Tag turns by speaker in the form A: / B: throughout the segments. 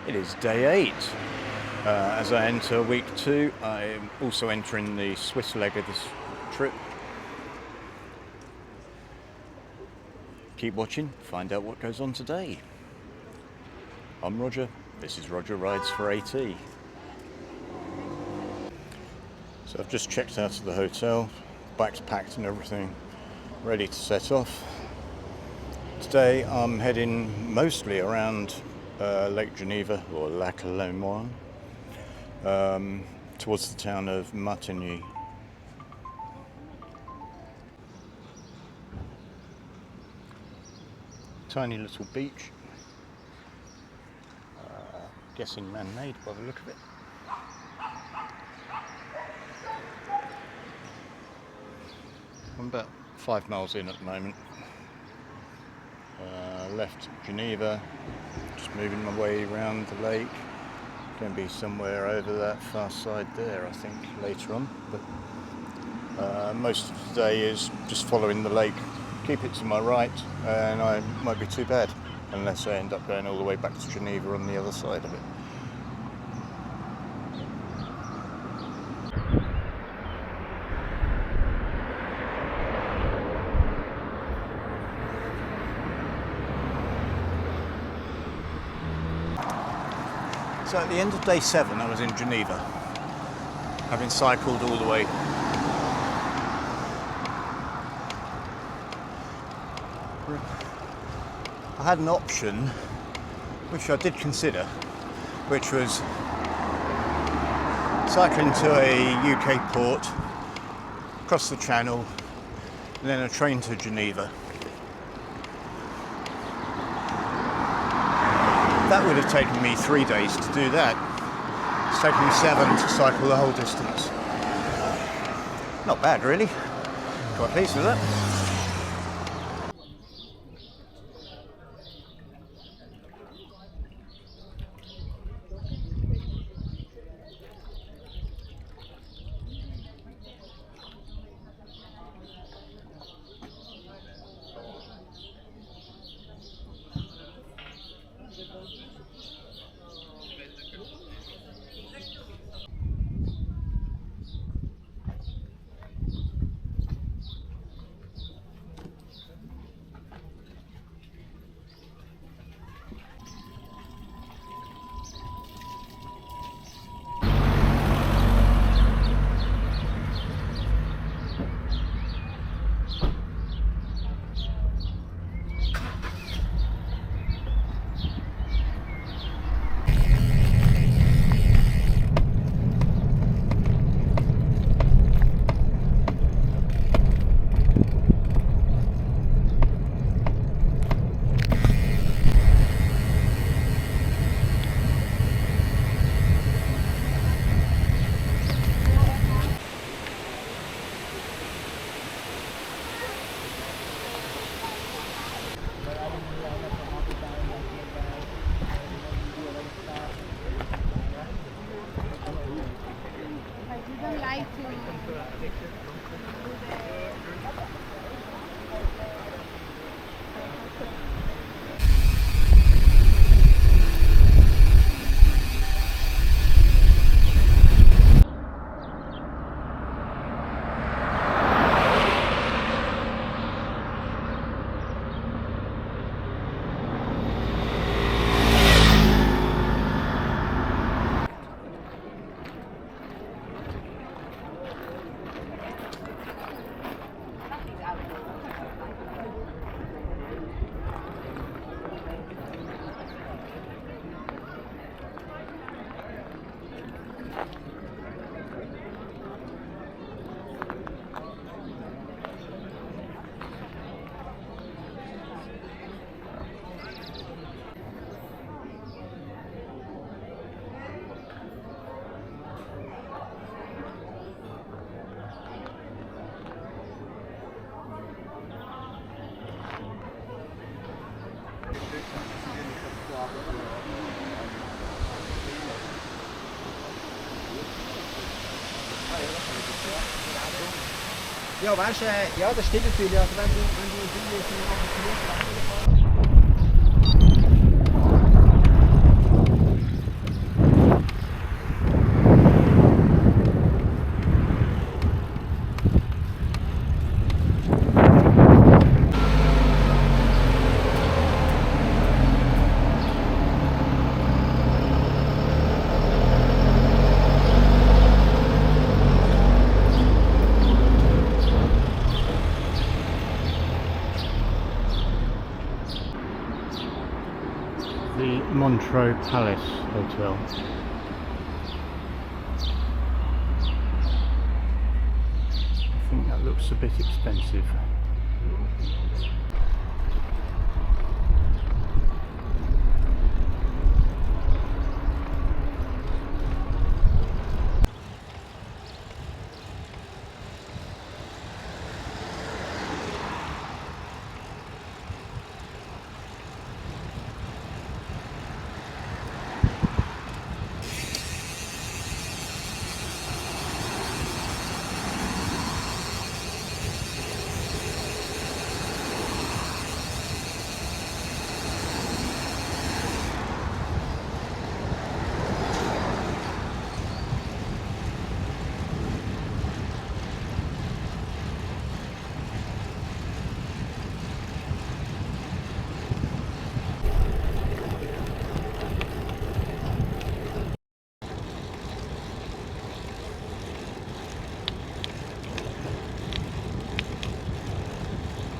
A: It is day 8. As I enter week 2, I'm also entering the Swiss leg of this trip. Keep watching, find out what goes on today. I'm Roger, this is Roger Rides for AT. So I've just checked out of the hotel, bags packed and everything, ready to set off. Today I'm heading mostly around Lake Geneva, or Lac Léman, towards the town of Martigny. Tiny little beach, guessing man-made by the look of it. I'm about 5 miles in at the moment. Left Geneva, just moving my way around the lake. Going to be somewhere over that far side there, I think, later on. But most of the day is just following the lake. Keep it to my right, and I won't be too bad, unless I end up going all the way back to Geneva on the other side of it. So at the end of day 7 I was in Geneva, having cycled all the way. I had an option, which I did consider, which was cycling to a UK port, across the channel, and then a train to Geneva. That would have taken me 3 days to do that. It's taken me 7 to cycle the whole distance. Not bad, really. Quite pleased with that.
B: Ja, weißt du, ja, das stimmt natürlich. Also wenn du
A: Montreux Palace Hotel. I think that looks a bit expensive.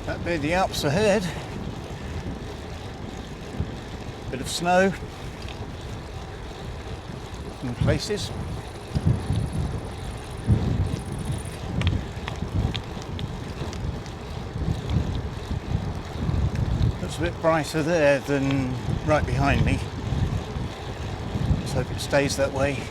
A: That be the Alps ahead. Bit of snow in places. Looks a bit brighter there than right behind me. Let's hope it stays that way.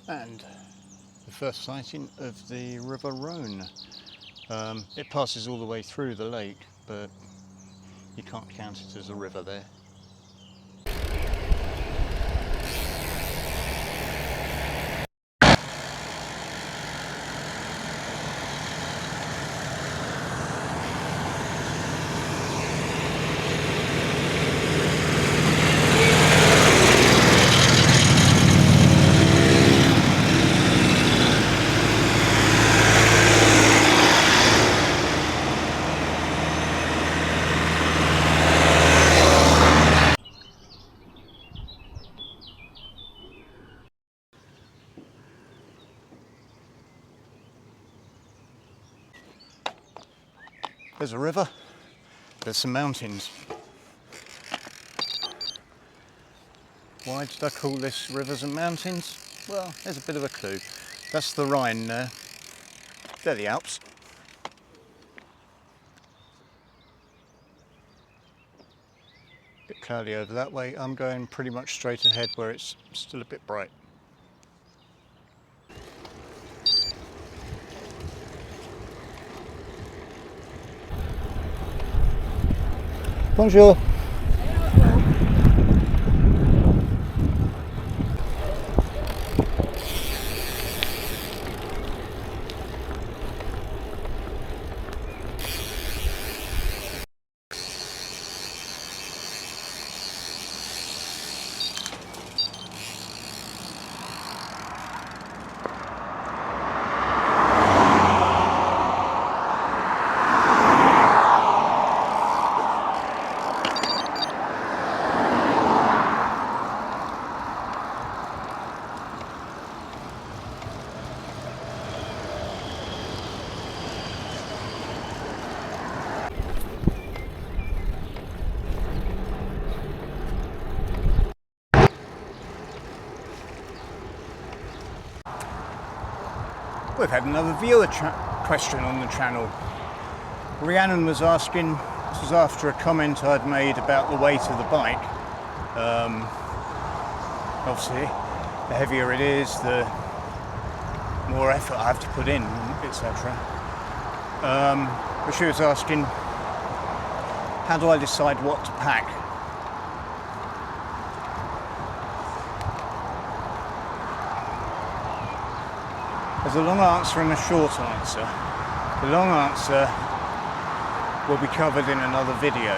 A: And the first sighting of the River Rhône. It passes all the way through the lake, but you can't count it as a river there. There's a river, there's some mountains. Why did I call this rivers and mountains? Well, there's a bit of a clue. That's the Rhine there. They're the Alps. Bit cloudy over that way. I'm going pretty much straight ahead where it's still a bit bright. Bonjour. We've had another viewer question on the channel. Rhiannon was asking, this was after a comment I'd made about the weight of the bike. Obviously, the heavier it is, the more effort I have to put in, etc. But she was asking, how do I decide what to pack? There's a long answer and a short answer. The long answer will be covered in another video.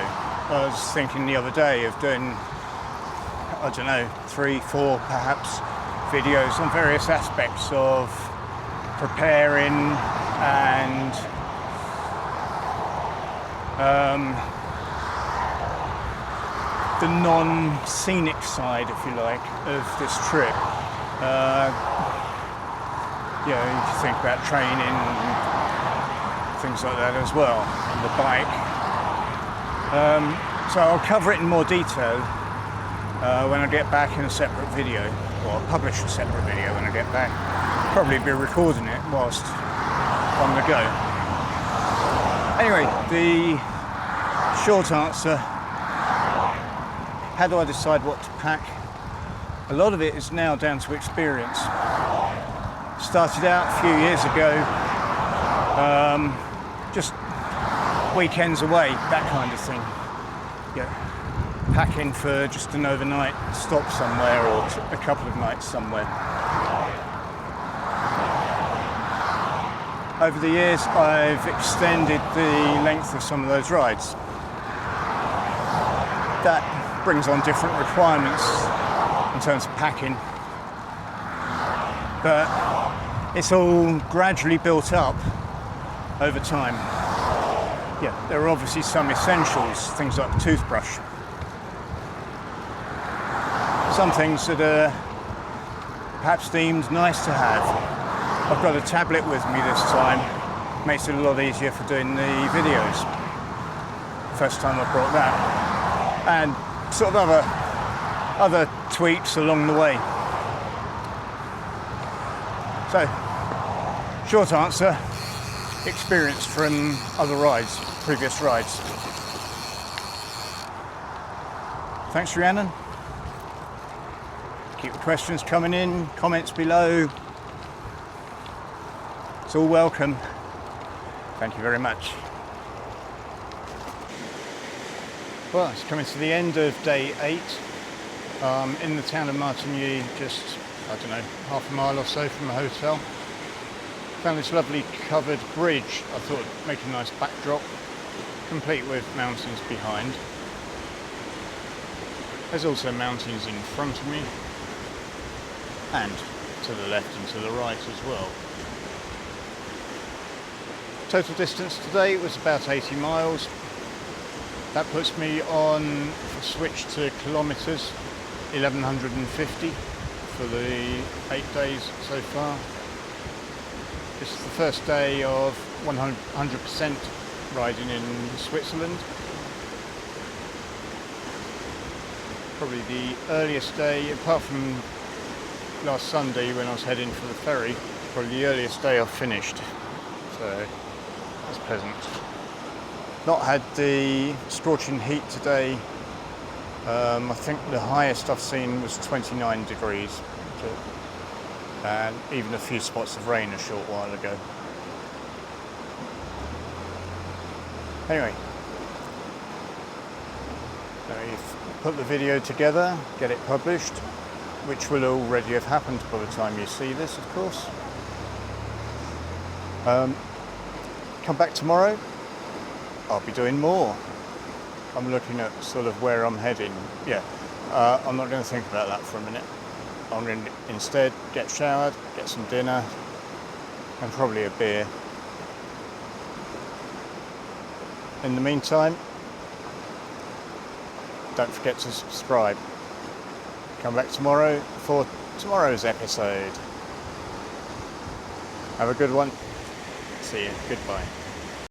A: I was thinking the other day of doing, I don't know, 3, 4 perhaps videos on various aspects of preparing and the non-scenic side, if you like, of this trip. you can think about training, things like that as well, on the bike. So I'll cover it in more detail when I get back in a separate video, or I'll publish a separate video when I get back. Probably be recording it whilst on the go. Anyway, the short answer, how do I decide what to pack? A lot of it is now down to experience. Started out a few years ago, just weekends away, that kind of thing. Yeah, packing for just an overnight stop somewhere or a couple of nights somewhere. Over the years, I've extended the length of some of those rides. That brings on different requirements in terms of packing, but it's all gradually built up over time. Yeah, there are obviously some essentials, things like the toothbrush. Some things that are perhaps deemed nice to have. I've got a tablet with me this time, makes it a lot easier for doing the videos. First time I brought that. And sort of other tweaks along the way. So, short answer, experience from other rides, previous rides. Thanks, Rhiannon. Keep the questions coming in, comments below. It's all welcome. Thank you very much. Well, it's coming to the end of day 8. In the town of Martigny, just, I don't know, half a mile or so from the hotel. Found this lovely covered bridge. I thought it'd make a nice backdrop, complete with mountains behind. There's also mountains in front of me, and to the left and to the right as well. Total distance today was about 80 miles. That puts me on, if I switch to kilometres, 1150 for the 8 days so far. This is the first day of 100% riding in Switzerland. Probably the earliest day, apart from last Sunday when I was heading for the ferry, probably the earliest day I've finished. So that's pleasant. Not had the scorching heat today. I think the highest I've seen was 29 degrees. And even a few spots of rain a short while ago. Anyway, I've put the video together, get it published, which will already have happened by the time you see this, of course. Come back tomorrow, I'll be doing more. I'm looking at sort of where I'm heading. Yeah, I'm not going to think about that for a minute. I'm going to instead get showered, get some dinner, and probably a beer. In the meantime, don't forget to subscribe. Come back tomorrow for tomorrow's episode. Have a good one. See you. Goodbye.